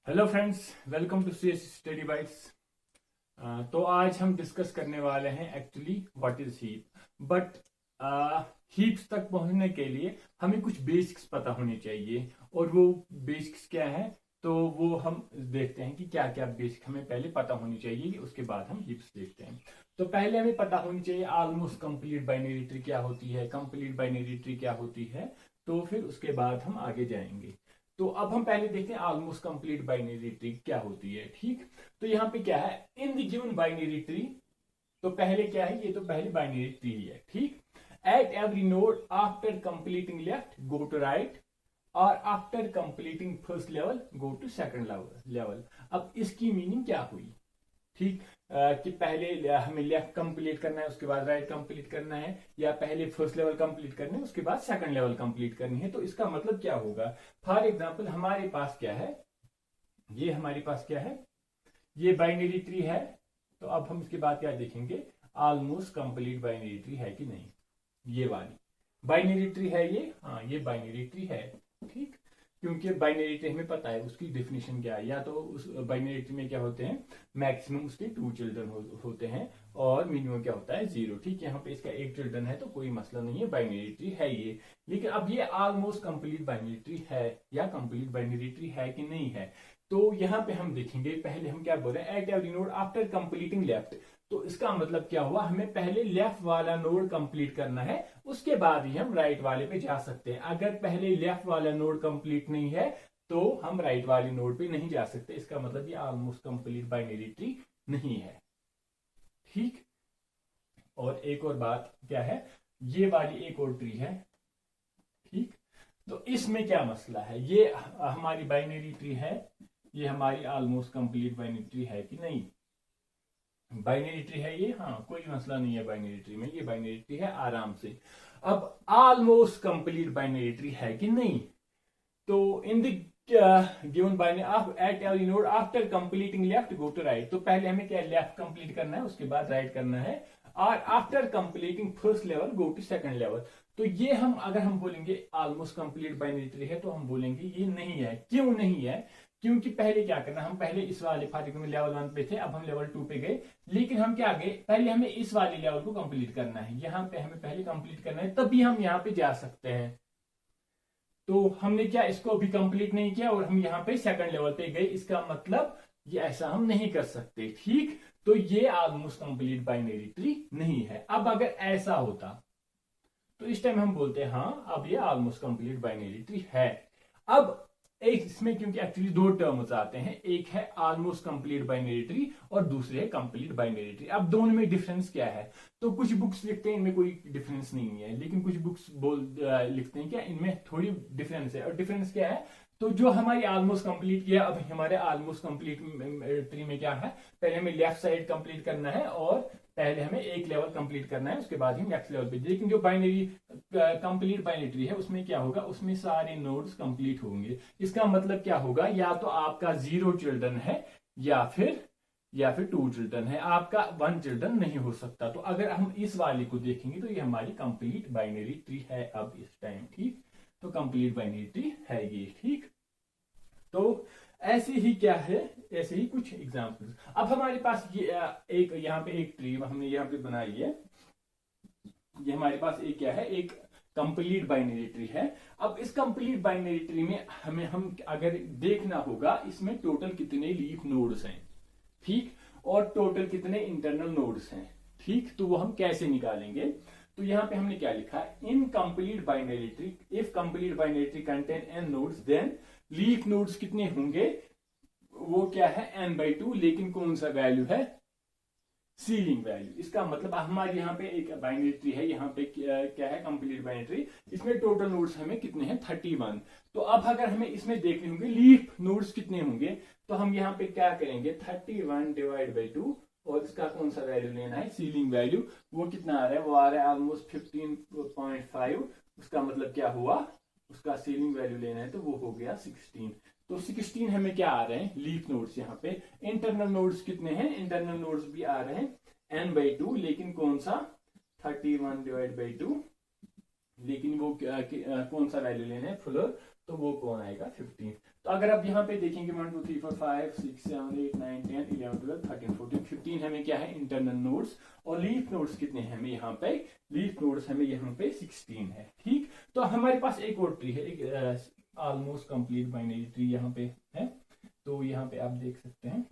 Hello friends, welcome to C study bytes. तो आज हम डिस्कस करने वाले हैं actually what is heap. But heaps तक पहुंचने के लिए हमें कुछ बेसिक्स पता होने चाहिए। और वो बेसिक्स क्या है, तो वो हम देखते हैं कि क्या क्या बेसिक हमें पहले पता होनी चाहिए, उसके बाद हम हीप्स देखते हैं। तो पहले हमें पता होनी चाहिए ऑलमोस्ट कंप्लीट बाइनरी ट्री क्या होती है, कंप्लीट बाइनरी ट्री क्या होती है। तो फिर उसके बाद हम आगे जाएंगे। तो अब हम पहले देखते हैं ऑलमोस्ट कंप्लीट बाइनरी ट्री क्या होती है। ठीक, तो यहाँ पे क्या है, इन द गिवन बाइनरी ट्री। तो पहले क्या है, ये तो पहले बाइनरी ट्री है। ठीक, at every node after completing left go to right, और after completing first level go to second level. अब इसकी मीनिंग क्या हुई? ठीक, कि पहले हमें लेफ्ट कंप्लीट करना है, उसके बाद राइट कंप्लीट करना है, या पहले फर्स्ट लेवल कंप्लीट करना है, उसके बाद सेकंड लेवल कंप्लीट करनी है। तो इसका मतलब क्या होगा? फॉर एग्जांपल हमारे पास क्या है, ये हमारे पास क्या है, ये बाइनरी ट्री है। तो अब हम इसके बाद क्या देखेंगे, ऑलमोस्ट कंप्लीट बाइनरी ट्री है कि नहीं। ये वाली बाइनरी ट्री है ये, हाँ ये बाइनरी ट्री है। ठीक, क्योंकि बाइनरी ट्री हमें पता है उसकी डेफिनेशन क्या है। या तो उस बाइनरी ट्री में क्या होते हैं, मैक्सिमम उसके 2 चिल्ड्रन होते हैं, और मिनिमम क्या होता है 0। ठीक है, यहाँ पे इसका 1 चिल्ड्रन है तो कोई मसला नहीं है, बाइनरी ट्री है ये। लेकिन अब ये ऑलमोस्ट कंप्लीट बाइनरी ट्री है या कंप्लीट बाइनरी ट्री है कि नहीं है, तो यहाँ पे हम देखेंगे। पहले हम क्या बोल रहे हैं, eight every node after completing left. तो इसका मतलब क्या हुआ, हमें पहले लेफ्ट वाला नोड कंप्लीट करना है, उसके बाद ही हम राइट वाले पे जा सकते हैं। अगर पहले लेफ्ट वाला नोड कंप्लीट नहीं है तो हम राइट वाले नोड पे नहीं जा सकते। इसका मतलब ये ऑलमोस्ट कंप्लीट बाइनरी ट्री नहीं है। ठीक, और एक और बात क्या है, ये वाली एक और ट्री है। ठीक, तो इसमें क्या मसला है, ये हमारी बाइनरी ट्री है, ये हमारी ऑलमोस्ट कंप्लीट बाइनरी ट्री है कि नहीं। बाइनरी ट्री है ये, हाँ कोई मसला नहीं है बाइनरी ट्री में, ये बाइनरी ट्री है आराम से। अब ऑलमोस्ट कंप्लीट बाइनरी ट्री है कि नहीं, तो in the given binary at every node after completing left go to right. तो पहले हमें क्या लेफ्ट कंप्लीट करना है, उसके बाद राइट करना है, और after completing first level go to second level. तो ये हम अगर हम बोलेंगे ऑलमोस्ट कंप्लीट बाइनरी ट्री है, तो हम बोलेंगे ये नहीं है। क्यों नहीं है? क्योंकि पहले क्या करना, हम पहले इस वाले फातिक में लेवल 1 पे थे, अब हम लेवल 2 पे गए। लेकिन हम क्या गए, पहले हमें इस वाले लेवल को कंप्लीट करना है, यहाँ पे हमें पहले कंप्लीट करना है, तभी हम यहाँ पे जा सकते हैं। तो हमने क्या इसको अभी कंप्लीट नहीं किया और हम यहाँ पे सेकंड लेवल पे गए, इसका मतलब ये ऐसा हम नहीं कर सकते। ठीक, तो ये ऑलमोस्ट कंप्लीट बाइनरी ट्री नहीं है। अब अगर ऐसा होता तो इस टाइम हम बोलते हैं हाँ अब ये ऑलमोस्ट कंप्लीट बाइनरी ट्री है। अब एक इसमें क्योंकि एक्चुअली 2 टर्म्स आते हैं, एक है ऑलमोस्ट कंप्लीट बाइनरी ट्री और दूसरे है कंप्लीट बाइनरी ट्री। अब दोनों में डिफरेंस क्या है? तो कुछ बुक्स लिखते हैं इनमें कोई डिफरेंस नहीं है, लेकिन कुछ बुक्स लिखते हैं क्या इनमें थोड़ी डिफरेंस है। और डिफरेंस क्या है, तो जो हमारी ऑलमोस्ट कंप्लीट किया, अब हमारे ऑलमोस्ट कंप्लीट ट्री में क्या है, पहले हमें लेफ्ट साइड कंप्लीट करना है, और पहले हमें एक लेवल कंप्लीट करना है, उसके बाद ही नेक्स्ट लेवल पे। लेकिन जो बाइनरी कंप्लीट बाइनरी ट्री है उसमें क्या होगा, उसमें सारे नोड्स कंप्लीट होंगे। इसका मतलब क्या होगा, या तो आपका 0 चिल्ड्रन है, या फिर 2 चिल्ड्रन है, आपका 1 चिल्ड्रन नहीं हो सकता। तो अगर हम इस वाले को देखेंगे तो ये हमारी कंप्लीट बाइनरी ट्री है अब इस टाइम। ठीक, तो कंप्लीट बाइनरी ट्री है ये। ठीक, तो ऐसे ही क्या है, ऐसे ही कुछ एग्जांपल्स। अब हमारे पास ये एक यहाँ पे एक ट्री हमने यहाँ पे बनाई है, ये हमारे पास एक क्या है, एक कंप्लीट बाइनरी ट्री है। अब इस कंप्लीट बाइनरी ट्री में हम अगर देखना होगा इसमें टोटल कितने लीफ नोड्स हैं। ठीक, और टोटल कितने इंटरनल नोड्स हैं। ठीक, तो वो हम कैसे निकालेंगे, तो यहाँ पे हमने क्या लिखा है, in complete binary tree if complete binary tree contain N nodes then leaf nodes कितने होंगे, वो क्या है n/2, लेकिन कौन सा वैल्यू है, सीलिंग वैल्यू। इसका मतलब हमारे यहाँ पे एक बाइनरी ट्री है, यहाँ पे क्या है कंप्लीट बाइनरी ट्री, इसमें टोटल नोड्स हमें कितने हैं 31। तो अब अगर हमें इसमें देखने होंगे लीफ नोड्स कितने होंगे, तो हम यहाँ पे क्या करेंगे 31 डिवाइड बाई 2, और इसका कौन सा वैल्यू लेना है, सीलिंग वैल्यू। वो कितना आ रहा है, वो आ रहा है ऑलमोस्ट 15.5। उसका मतलब क्या हुआ, उसका सीलिंग वैल्यू लेना है तो वो हो गया 16। तो 16 हमें क्या आ रहे हैं लीफ नोड्स। यहाँ पे इंटरनल नोड्स कितने हैं, इंटरनल नोड्स भी आ रहे हैं n/2, लेकिन कौन सा 31 डिवाइड बाई 2, लेकिन वो कौन सा वैल्यू लेना है, फ्लोर तो वो कौन आएगा 15। तो अगर आप यहाँ पे देखेंगे 1 2 3 4 5 6 7 8 9 10 11 12 13 14 15 हमें क्या है इंटरनल नोड्स, और लीफ नोड्स कितने हैं हमें यहाँ पे, लीफ नोड्स हमें यहाँ पे 16 है। ठीक, तो हमारे पास एक और ट्री है, एक ऑलमोस्ट कंप्लीट बाइनरी ट्री यहाँ पे है। तो यहाँ पे आप देख सकते हैं।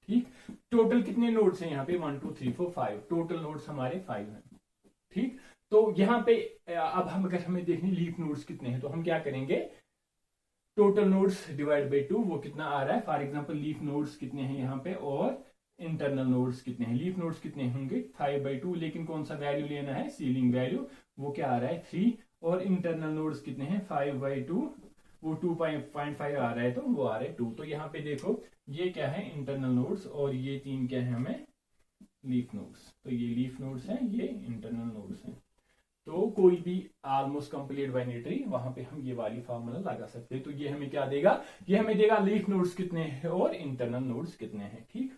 ठीक, टोटल कितने नोड्स हैं यहाँ पे 1 2 3 4 5, टोटल नोड्स हमारे 5 हैं। ठीक, तो यहाँ पे अब हम अगर हमें देखने लीफ नोड्स कितने हैं तो हम क्या करेंगे, टोटल नोड्स डिवाइड बाई 2, वो कितना आ रहा है। फॉर एग्जांपल लीफ नोड्स कितने हैं यहाँ पे और इंटरनल नोड्स कितने हैं। लीफ नोड्स कितने होंगे 5/2, लेकिन कौन सा वैल्यू लेना है, सीलिंग वैल्यू, वो क्या आ रहा है 3। और इंटरनल नोड्स कितने हैं 5/2, वो 2.5 आ रहा है, तो वो आ रहा है 2। तो यहाँ पे देखो ये क्या है इंटरनल नोड्स और ये 3 क्या है हमें लीफ नोड्स। तो ये लीफ नोड्स हैं, ये इंटरनल नोड्स हैं। तो कोई भी ऑलमोस्ट कंप्लीट बाइनरी ट्री वहां पे हम ये वाली फार्मूला लगा सकते हैं। तो ये हमें क्या देगा, ये हमें देगा लीफ नोड्स कितने हैं और इंटरनल नोड्स कितने हैं। ठीक,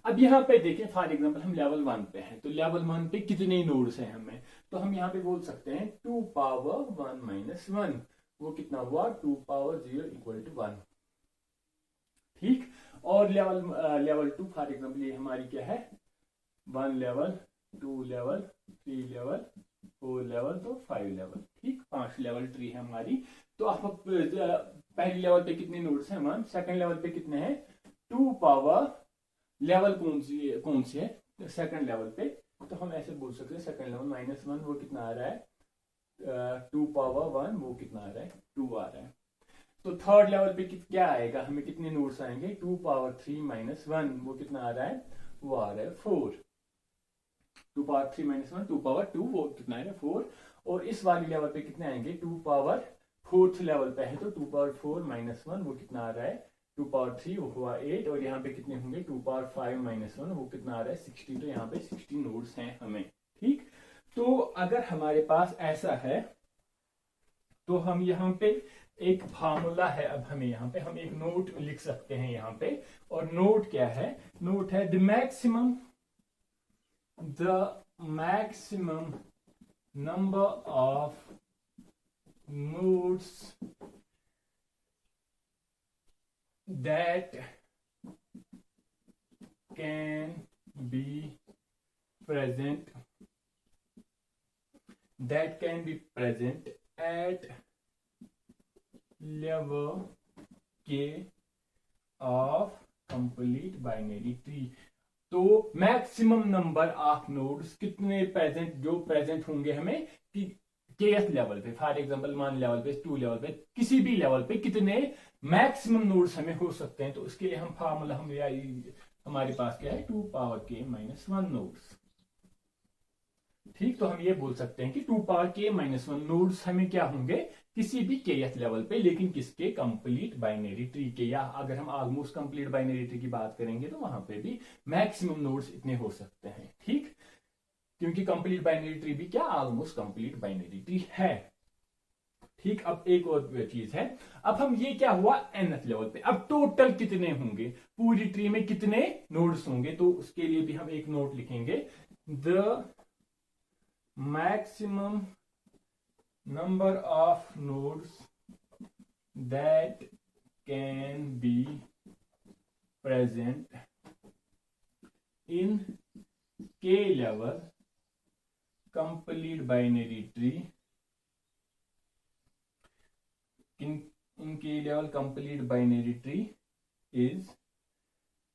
अब यहाँ पे देखें फॉर एग्जांपल हम लेवल 1 पे हैं, तो लेवल 1 पे कितने नोड्स हैं हमें, तो हम यहाँ पे बोल सकते हैं 2 पावर 1 माइनस 1, वो कितना हुआ 2 पावर 0 इक्वल टू 1। ठीक, और लेवल 2 फॉर एग्जांपल ये हमारी क्या है 1 लेवल 2 लेवल 3 लेवल 4 लेवल, तो 5 लेवल। ठीक, 5 लेवल ट्री है हमारी। तो आप पहले लेवल पे कितने नोड्स हैं 1, सेकंड लेवल पे कितने हैं 2 पावर, लेवल कौन सी है सेकंड लेवल पे, तो हम ऐसे बोल सकते हैं सेकंड लेवल -1, वो कितना आ रहा है 2 पावर 1, वो कितना आ रहा है 2 आ रहा है। तो थर्ड लेवल पे क्या आएगा, हमें कितने नोड्स आएंगे 2 पावर 3 माइनस 1, वो कितना आ रहा है, वो आ रहा है 4। 2 पावर 3 माइनस 1 2 पावर 2, वो कितना है 4। और इस वाली लेवल पे कितने आएंगे 2 पावर, फोर्थ लेवल पे है तो 2 पावर 4 माइनस 1, वो कितना आ रहा है 2 पावर 3, वो हुआ 8। और यहाँ पे कितने होंगे 2 पावर 5 माइनस 1, वो कितना आ रहा है 16। तो यहाँ पे 16 नोड्स हैं हमें। ठीक, तो अगर हमारे पास ऐसा है तो हम यहाँ पे एक फार्मूला है, अब हमें यहाँ पे हम एक नोट लिख सकते हैं यहाँ पे। और नोट क्या है, नोट है the maximum number of nodes that can be present at level k of complete binary tree। तो मैक्सिमम नंबर ऑफ नोड्स कितने प्रेजेंट होंगे हमें कि केएस लेवल पे, फॉर एग्जांपल 1 लेवल पे 2 लेवल पे, किसी भी लेवल पे कितने मैक्सिमम नोड्स हमें हो सकते हैं। तो उसके लिए हम फार्मूला हमारे पास क्या है 2 पावर k माइनस 1 नोड्स। ठीक, तो हम ये बोल सकते हैं कि 2 पावर k माइनस 1 नोड्स हमें क्या होंगे किसी भी केएस लेवल पे, लेकिन किसके कंप्लीट बाइनरी ट्री के, या अगर हम ऑलमोस्ट कंप्लीट बाइनरी ट्री की बात करेंगे तो वहां पे भी मैक्सिमम नोड्स इतने हो सकते हैं। ठीक, क्योंकि कंप्लीट बाइनरी ट्री भी क्या ऑलमोस्ट कंप्लीट बाइनरी ट्री है। ठीक, अब एक और चीज है, अब हम ये क्या हुआ nth लेवल पे, अब टोटल कितने होंगे पूरी ट्री में कितने नोड्स होंगे, तो उसके लिए भी हम एक नोट लिखेंगे the maximum number of nodes that can be present in k level complete binary tree, in k level complete binary tree is,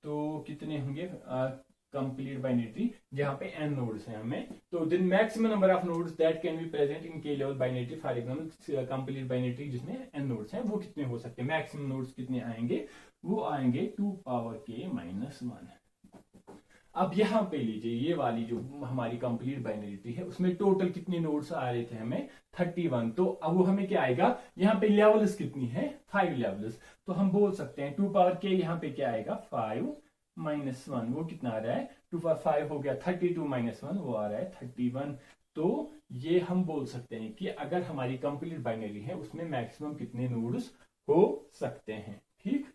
तो कितने होंगे कंप्लीट बाइनरी ट्री जहां पे n नोड्स हैं हमें, तो the maximum number of nodes that can be present in k level binary tree, for example complete binary tree जिसमें n nodes हैं, वो कितने हो सकते हैं, मैक्सिमम नोड्स कितने आएंगे, वो आएंगे 2 पावर k माइनस 1। अब यहाँ पे लीजिए ये वाली जो हमारी कंप्लीट बाइनरी ट्री है उसमें टोटल कितने नोड्स आ रहे थे हमें 31। तो अब वो हमें क्या आएगा, यहाँ पे लेवल्स कितनी है 5 लेवल्स, तो हम बोल सकते हैं 2 पावर k यहाँ पे क्या आएगा 5 माइनस 1, वो कितना आ रहा है 2 पावर 5 हो गया 32 माइनस 1, वो आ रहा है 31। तो ये हम बोल सकते हैं कि अगर हमारी कंप्लीट बाइनरी है उसमें मैक्सिमम कितने नोड्स हो सकते हैं। ठीक,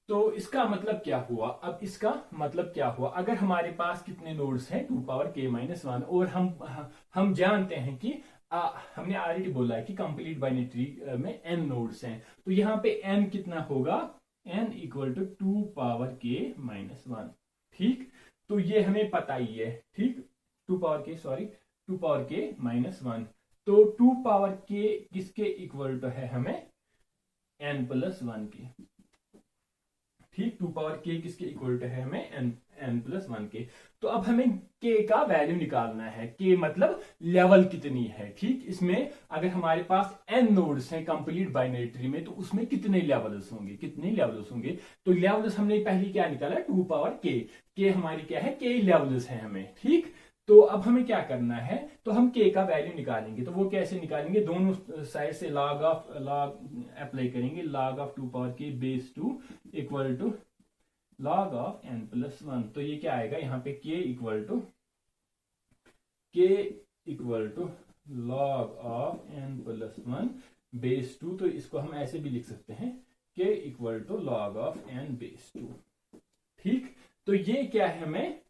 तो इसका मतलब क्या हुआ, अब इसका मतलब क्या हुआ, अगर हमारे पास कितने नोड्स हैं 2 पावर k माइनस 1, और हम जानते हैं कि हमने ऑलरेडी बोला है कि कंप्लीट बाइनरी ट्री में n नोड्स हैं, तो यहाँ पे n कितना होगा, n equal to 2 power k minus 1। ठीक, तो ये हमें पता ही है। ठीक, 2 पावर k माइनस 1, तो 2 पावर k किसके इक्वल टू है, हमें n प्लस 1 के। ठीक, 2 पावर k किसके इक्वल टू है, हमें n प्लस 1 के। तो अब हमें k का वैल्यू निकालना है, k मतलब लेवल कितनी है। ठीक, इसमें अगर हमारे पास n नोड्स हैं कंप्लीट बाइनरी ट्री में, तो उसमें कितने लेवल्स होंगे, तो लेवल्स हमने पहले क्या निकाला, 2 पावर k हमारी क्या है, k लेवल्स है हमें। ठीक, तो अब हमें क्या करना है, तो हम k का वैल्यू निकालेंगे। तो वो कैसे निकालेंगे, दोनों साइड से लॉग अप्लाई करेंगे, log of 2 power k base 2 equal to log of n plus 1। तो ये क्या आएगा, यहाँ पे k equal to log of n plus 1 base 2। तो इसको हम ऐसे भी लिख सकते हैं, k equal to log of n base 2। ठीक, तो ये क्या है, हमें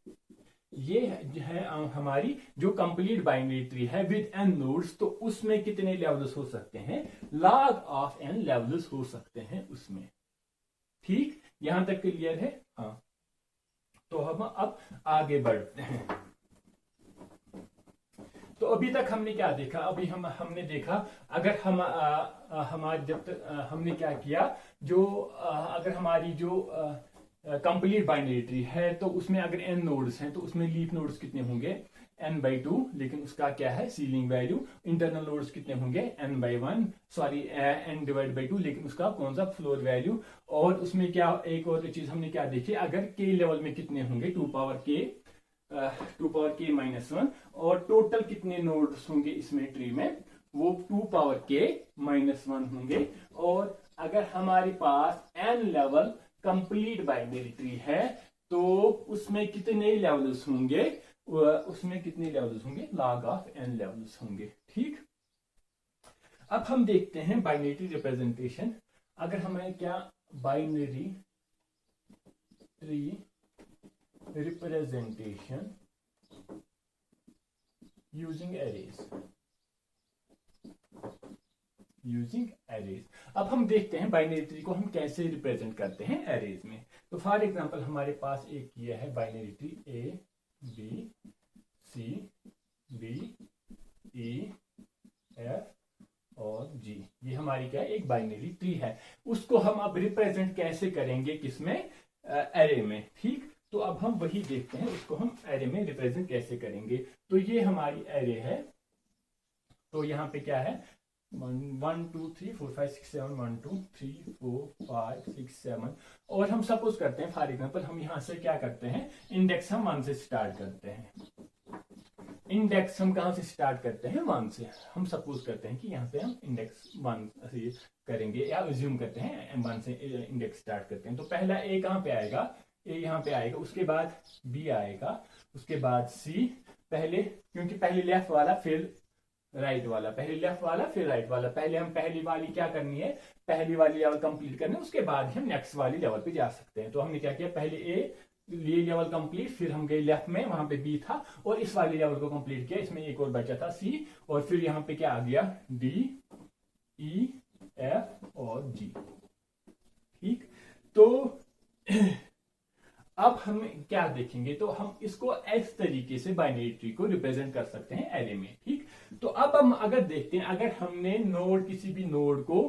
ये है हमारी जो कंप्लीट बाइनरी ट्री है विद n नोड्स, तो उसमें कितने लेवल्स हो सकते हैं, log ऑफ n लेवल्स हो सकते हैं उसमें। ठीक, यहां तक क्लियर है। हाँ, तो हम अब आगे बढ़ते हैं। तो अभी तक हमने क्या देखा, अभी हमने देखा अगर हमारे जब तक हमने क्या किया, जो अगर हमारी जो कंप्लीट बाइनरी ट्री है, तो उसमें अगर n नोड्स हैं, तो उसमें लीफ नोड्स कितने होंगे, n/2, लेकिन उसका क्या है सीलिंग वैल्यू। इंटरनल नोड्स कितने होंगे, n/1, n डिवाइड बाई 2, लेकिन उसका कौन सा फ्लोर वैल्यू। और उसमें क्या, एक और चीज हमने क्या देखी, अगर k लेवल में कितने होंगे, 2 पावर k माइनस 1, और टोटल कितने नोड्स होंगे इसमें ट्री में, वो 2 पावर k माइनस 1 होंगे। और अगर हमारे पास n level complete binary tree है, तो उसमें कितने लेवल्स होंगे, log ऑफ n लेवल्स होंगे। ठीक, अब हम देखते हैं बाइनरी रिप्रेजेंटेशन। अगर हमें क्या binary tree representation using arrays. अब हम देखते हैं बाइनरी ट्री को हम कैसे रिप्रेजेंट करते हैं एरेज में। तो फॉर एग्जांपल हमारे पास एक ये है binary tree A B C D E F और G, ये हमारी क्या है, एक बाइनरी ट्री है। उसको हम अब रिप्रेजेंट कैसे करेंगे, किसमें, एरे में। ठीक, तो अब हम वही देखते हैं, उसको हम एरे में रिप्रेजेंट कैसे करेंगे। तो ये हमारी एरे है, तो यहाँ पे क्या है, 1 2 3 4 5 6 7 1 2 3 4 5 6 7। और हम सपोज करते हैं, फॉर एग्जांपल हम यहां से क्या करते हैं, इंडेक्स हम 1 से स्टार्ट करते हैं। इंडेक्स हम कहां से स्टार्ट करते हैं, 1 से। हम सपोज करते हैं कि यहाँ पे हम इंडेक्स 1 से करेंगे, या अज्यूम करते हैं 1 से इंडेक्स स्टार्ट करते हैं। तो पहला A कहां पे आएगा, A यहाँ पे आएगा, उसके बाद B आएगा, उसके बाद C, पहले क्योंकि पहले लेफ्ट वाला फिर राइट वाला, पहले लेफ्ट वाला फिर राइट वाला। पहले हम पहली वाली क्या करनी है, पहली वाली लेवल कंप्लीट करनी है, उसके बाद हम नेक्स्ट वाली लेवल पे जा सकते हैं। तो हमने क्या किया, पहले ए ये लेवल कंप्लीट, फिर हम गए लेफ्ट में, वहां पे बी था, और इस वाली लेवल को कंप्लीट किया। इसमें एक और बचा था सी, और फिर यहाँ पे क्या आ गया, डी ई एफ और जी। ठीक, तो अब हम क्या देखेंगे, तो हम इसको इस तरीके से बाइनरी ट्री को रिप्रेजेंट कर सकते हैं एरे में। ठीक, तो अब हम अगर देखते हैं, अगर हमने नोड किसी भी नोड को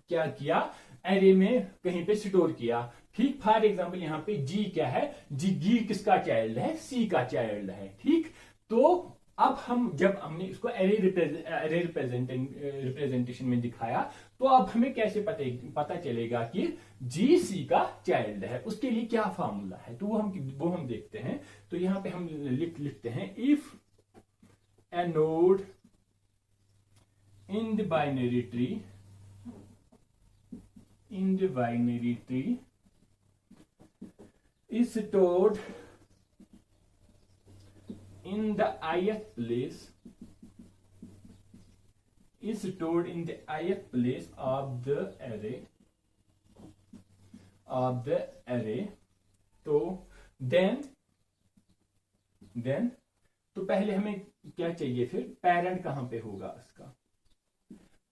क्या किया, एरे में कहीं पे स्टोर किया। ठीक, फॉर एग्जांपल यहाँ पे जी क्या है, जी किसका चाइल्ड है, सी का चाइल्ड है। ठीक, तो अब हम जब हमने इसको एरे रिप्रेजेंटेशन में दिखाया, तो अब हमें कैसे पता चलेगा कि जी सी का चाइल्ड है, उसके लिए क्या फार्मूला है, तो वो हम देखते हैं। तो यहां पे हम लिखते हैं, if A node in the binary tree is stored in the ith place of the array, तो then तो पहले हमें क्या चाहिए, फिर पेरेंट कहां पे होगा इसका,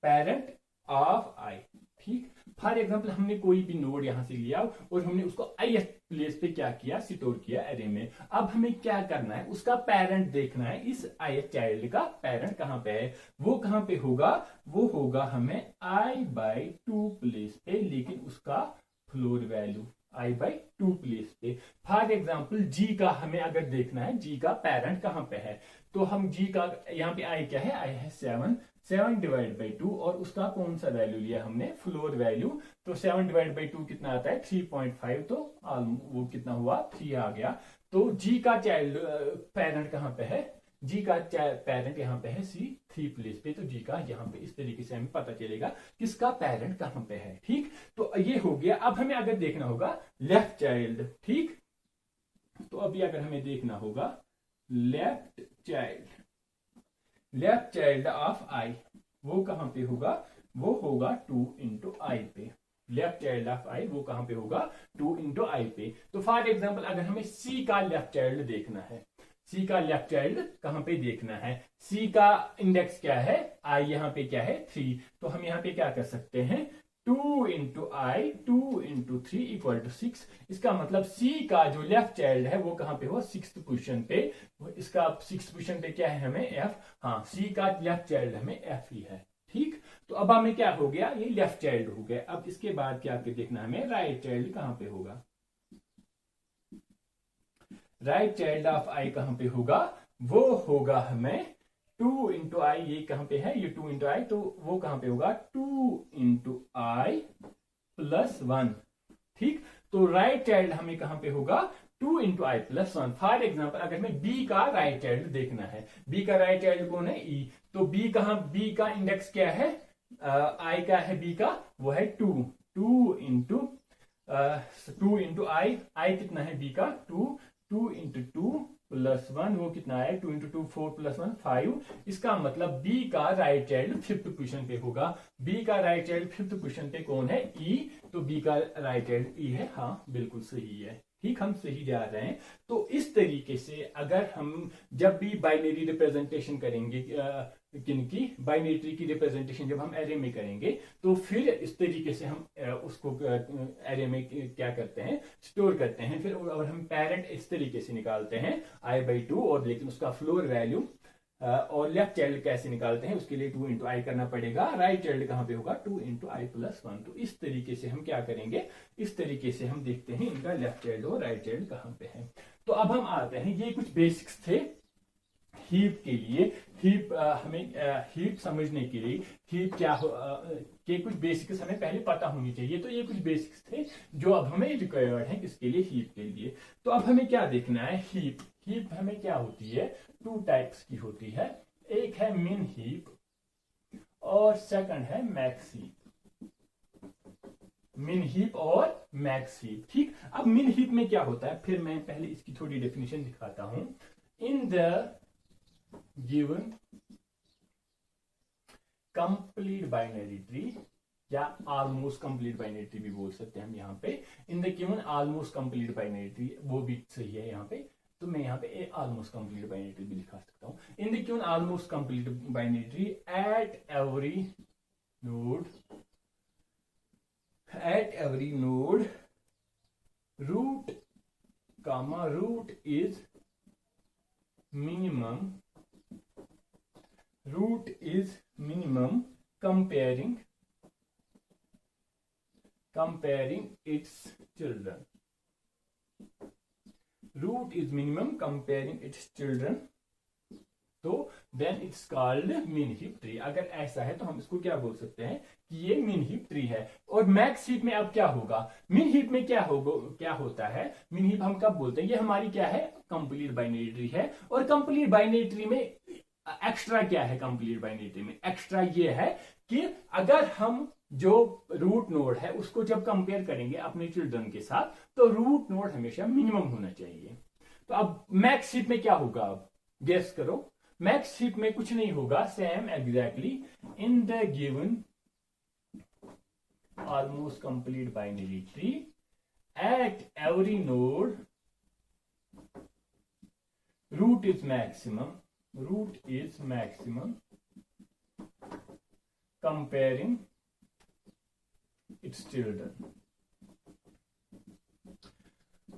पेरेंट ऑफ आई। ठीक, फॉर एग्जाम्पल हमने कोई भी नोड यहां से लिया और हमने उसको ith प्लेस पे क्या किया, स्टोर किया एरे में। अब हमें क्या करना है, उसका पेरेंट देखना है, इस ith चाइल्ड का पेरेंट कहां पे है, वो कहां पे होगा, वो होगा हमें i/2 प्लेस पे, लेकिन उसका फ्लोर वैल्यू i/2 प्लेस पे। फॉर एग्जाम्पल जी का हमें अगर देखना है, जी का पेरेंट कहां पे है, तो हम जी का यहाँ पे आई क्या है, आई है 7 डिवाइड बाई 2, और उसका कौन सा वैल्यू लिया हमने, फ्लोर वैल्यू। तो 7 डिवाइड बाई 2 कितना आता है, 3.5, तो वो कितना हुआ, 3 आ गया। तो जी का चाइल्ड पेरेंट कहां पे है, जी का पेरेंट यहाँ पे है C3 प्लेस पे, तो जी का यहाँ पे, इस तरीके से हमें पता चलेगा किसका पेरेंट कहां पे है। ठीक, तो ये हो गया। अब हमें अगर देखना होगा लेफ्ट चाइल्ड, ठीक, तो अभी अगर हमें देखना होगा लेफ्ट चाइल्ड ऑफ आई, वो कहां पे होगा, वो होगा 2 इंटू आई पे। लेफ्ट चाइल्ड ऑफ आई वो कहां पे होगा, 2 इंटू आई पे। तो फॉर एग्जाम्पल अगर हमें सी का लेफ्ट चाइल्ड देखना है, सी का लेफ्ट चाइल्ड कहां पे देखना है, सी का इंडेक्स क्या है, आई यहाँ पे क्या है 3, तो हम यहाँ पे क्या कर सकते हैं, 2 into I, 2 into 3 equal to 6। इसका मतलब सी का जो लेफ्ट चाइल्ड है वो कहां पे हुआ, 6th पोजीशन पे। इसका 6th पोजीशन पे क्या है हमें, एफ, हाँ सी का लेफ्ट चाइल्ड हमें एफ ही है। ठीक, तो अब हमें क्या हो गया, ये लेफ्ट चाइल्ड हो गया। अब इसके बाद क्या देखना हमें, राइट चाइल्ड कहां पे होगा, राइट चाइल्ड ऑफ आई कहां पे होगा, वो होगा हमें 2 इंटू आई, ये कहां पे है, ये 2 इंटू आई, तो वो कहां पे होगा 2 इंटू आई प्लस 1। ठीक, तो राइट चाइल्ड हमें कहां पे होगा, 2 into I plus 1। For example अगर हमें बी का राइट चाइल्ड देखना है, बी का राइट चाइल्ड कौन है, ई, तो बी कहां, बी का इंडेक्स क्या है, आई का है बी का, वो है 2 इंटू आई कितना है बी का 2 इंटू 2 प्लस 1, वो कितना है 2 इंटू 2 4 प्लस 1 5। इसका मतलब बी का राइट चाइल्ड 5th पोजीशन पे होगा। बी का राइट चाइल्ड 5th पोजीशन पे कौन है, ई, तो बी का राइट चाइल्ड ई है, हाँ बिल्कुल सही है। ठीक, हम सही जा रहे हैं। तो इस तरीके से अगर हम जब भी बाइनरी रिप्रेजेंटेशन करेंगे, किनकी, बाइनरी ट्री की रिप्रेजेंटेशन जब हम एरे में करेंगे, तो फिर इस तरीके से हम उसको एरे में क्या करते हैं, स्टोर करते हैं। फिर और हम पेरेंट इस तरीके से निकालते हैं i/2, और लेकिन उसका फ्लोर वैल्यू, और लेफ्ट चाइल्ड कैसे निकालते हैं, उसके लिए 2 इंटू आई करना पड़ेगा। राइट चाइल्ड कहां पे होगा, 2 इंटू आई प्लस 1। तो इस तरीके से हम क्या करेंगे, इस तरीके से हम देखते हैं इनका लेफ्ट चाइल्ड और राइट चाइल्ड कहां पे है। तो अब हम आते हैं, ये कुछ बेसिक्स थे हीप के लिए। हीप हमें हीप समझने के लिए हीप क्या हो के कुछ बेसिक्स हमें पहले पता होनी चाहिए। तो ये कुछ बेसिक्स थे जो अब हमें रिक्वायर्ड है किसके लिए, हीप के लिए। तो अब हमें क्या देखना है, हीप, हीप हमें क्या होती है, 2 टाइप्स की होती है। एक है मिन हीप और सेकंड है मैक्स हीप। मिन हीप और मैक्स हीप। ठीक, अब मिन हीप में क्या होता है, फिर मैं पहले इसकी थोड़ी डेफिनेशन दिखाता हूं। In the given complete binary tree, या almost complete binary tree भी बोल सकते हैं हम यहाँ पे, in the given almost complete binary tree, वो भी सही है यहाँ पे। तो मैं यहाँ पे almost complete binary tree भी लिखा सकता हूँ। in the given almost complete binary tree, at every node root is minimum comparing its children. Root is minimum comparing its children, तो then it's called min heap tree। अगर ऐसा है तो हम इसको क्या बोल सकते हैं कि ये min heap tree है। और मैक्स हीप में अब क्या होगा, min heap में क्या होता है, min heap हम कब बोलते हैं, ये हमारी क्या है, कंप्लीट बाइनरी ट्री है। और कंप्लीट बाइनरी ट्री में एक्स्ट्रा क्या है, कंप्लीट बाइनरी ट्री में एक्स्ट्रा ये है कि अगर हम जो रूट नोड है उसको जब कंपेयर करेंगे अपने चिल्ड्रन के साथ, तो रूट नोड हमेशा मिनिमम होना चाहिए। तो अब मैक्स हीप में क्या होगा, अब गेस करो। मैक्स हीप में कुछ नहीं होगा, same exactly in the given almost complete binary tree, eight every node root is maximum comparing its children.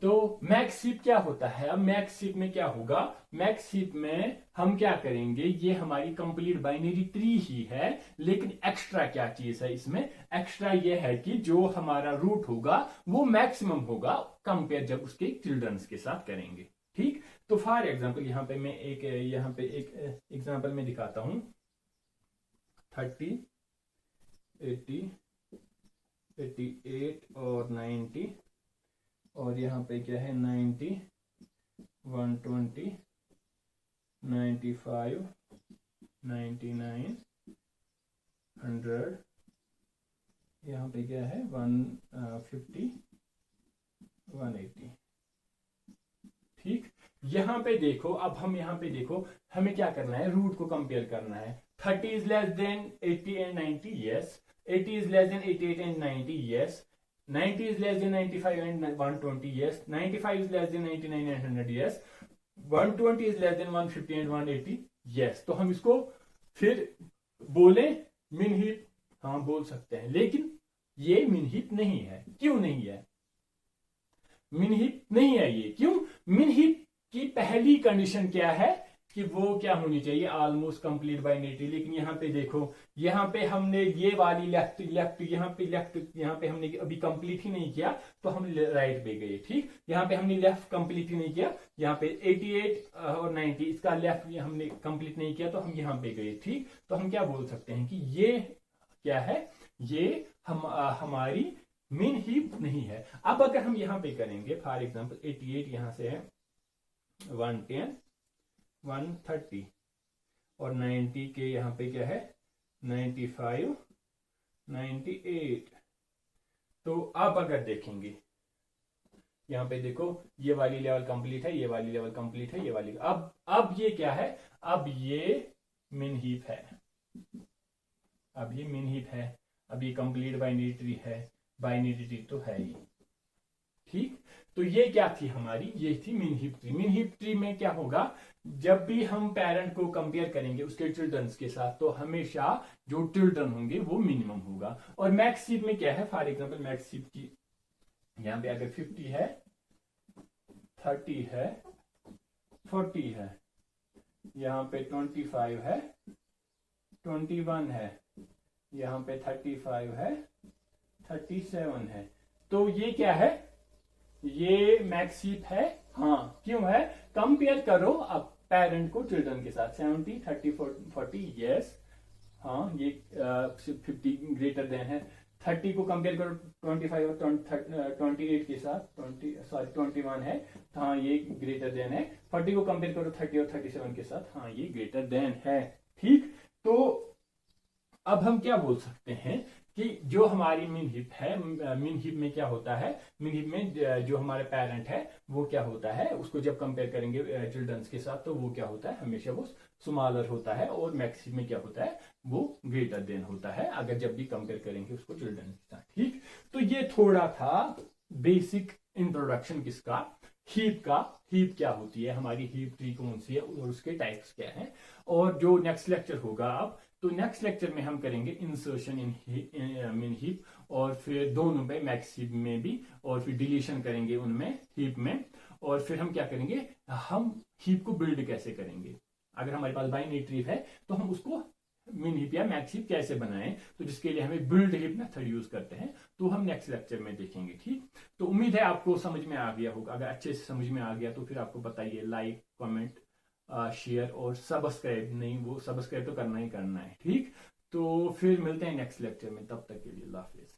तो मैक्स हीप क्या होता है? अब मैक्स हीप में क्या होगा? मैक्स हीप में हम क्या करेंगे, ये हमारी कंप्लीट बाइनरी ट्री ही है, लेकिन एक्स्ट्रा क्या चीज है इसमें? एक्स्ट्रा ये है कि जो हमारा रूट होगा वो मैक्सिमम होगा कंपेयर जब उसके चिल्ड्रंस के साथ करेंगे। ठीक, तो फॉर एग्जांपल यहाँ पे एक एग्जांपल में दिखाता हूं। 30, 80, 88 और 90, और यहाँ पे क्या है 90, 120, 95, 99, 100, यहाँ पे क्या है 150, 180। ठीक, यहाँ पे देखो, अब हम यहाँ पे देखो हमें क्या करना है, रूट को कंपेयर करना है। 30 is less than 80 and 90, yes. 80 is less than 88 and 90, yes. 90 is less than 95 and 120, yes. 95 is less than 99 and 100, yes. 120 is less than 150 and 180, yes. तो हम इसको फिर बोले मिन हीप, हाँ बोल सकते हैं, लेकिन ये मिन हीप नहीं है। क्यों नहीं है? मिन हीप नहीं है ये, क्यों? मिन हीप की पहली कंडीशन क्या है कि वो क्या होनी चाहिए, ऑलमोस्ट कंप्लीट बाइनरी। लेकिन यहाँ पे देखो, यहाँ पे हमने ये वाली लेफ्ट यहाँ पे हमने अभी कंप्लीट ही नहीं किया, तो हम राइट पे गए। ठीक, यहाँ पे हमने लेफ्ट कंप्लीट ही नहीं किया, यहाँ पे 88 और 90 इसका लेफ्ट हमने कंप्लीट नहीं किया, तो हम यहाँ पे गए। ठीक, तो हम क्या बोल सकते हैं कि ये क्या है, ये हमारी मिन हीप नहीं है। अब अगर हम यहाँ पे करेंगे, फॉर एग्जाम्पल 88 यहाँ से है 110, 130 और 90 के यहाँ पे क्या है 95, 98। तो आप अगर देखेंगे यहाँ पे देखो, ये वाली लेवल कंप्लीट है, ये वाली लेवल कंप्लीट है, ये वाली अब ये क्या है, अब ये मिन हीप है, अब ये मिन हीप है, अब ये कंप्लीट बाइनरी ट्री है, बाइनरी ट्री तो है ही। ठीक, तो ये क्या थी हमारी, ये थी मिन हीप ट्री। मिन हीप ट्री में क्या होगा, जब भी हम पेरेंट को कंपेयर करेंगे उसके चिल्ड्रंस के साथ, तो हमेशा जो चिल्ड्रन होंगे वो मिनिमम होगा। और मैक्स हीप में क्या है, फॉर एग्जांपल मैक्स हीप की यहाँ पे अगर 50 है, 30 है, 40 है, यहाँ पे 25 है, 21 है, यहाँ पे 35 है, 37 है, तो ये क्या है, ये मैक्स हीप है। हाँ, क्यों है? कंपेयर करो अब पेरेंट को चिल्ड्रन के साथ। 70, 30, 40, यस। हाँ, ये 50 ग्रेटर देन है। 30 को कंपेयर करो 25 और 28 के साथ, 21 है, तो हाँ ये ग्रेटर देन है। 40 को कंपेयर करो 30 और 37 के साथ, हाँ ये ग्रेटर देन है। ठीक, तो अब हम क्या बोल सकते हैं कि जो हमारी मिन हीप है, मिन हीप में क्या होता है, मिन हीप में जो हमारे पेरेंट है वो क्या होता है, उसको जब कंपेयर करेंगे चिल्ड्रंस के साथ, तो वो क्या होता है, हमेशा वो स्मॉलर होता है, और मैक्स हीप में क्या होता है, वो ग्रेटर देन होता है, अगर जब भी कंपेयर करेंगे उसको चिल्ड्रन के साथ। ठीक, तो ये थोड़ा था बेसिक इंट्रोडक्शन किसका, हीप का। हीप क्या होती है, हमारी हीप ट्री कौन सी है और उसके टाइप्स क्या हैं। और जो नेक्स्ट लेक्चर होगा अब, तो नेक्स्ट लेक्चर में हम करेंगे इंसर्शन इन मिन हीप, और फिर दोनों पे मैक्स हीप में भी, और फिर डिलीशन करेंगे उनमें हीप में, और फिर हम क्या करेंगे, हम हीप को बिल्ड कैसे करेंगे। अगर हमारे पास बाइनरी ट्री है तो हम उसको मिन हीप या मैक्स हीप कैसे बनाएं, तो जिसके लिए हमें बिल्ड हीप मेथड यूज करते हैं, तो हम नेक्स्ट लेक्चर में देखेंगे। ठीक, तो उम्मीद है आपको समझ में आ गया होगा। अगर अच्छे से समझ में आ गया तो फिर आपको बताइए, लाइक, कमेंट, शेयर और सब्सक्राइब, नहीं वो सब्सक्राइब तो करना ही करना है। ठीक, तो फिर मिलते हैं नेक्स्ट लेक्चर में, तब तक के लिए अल्लाह हाफिज।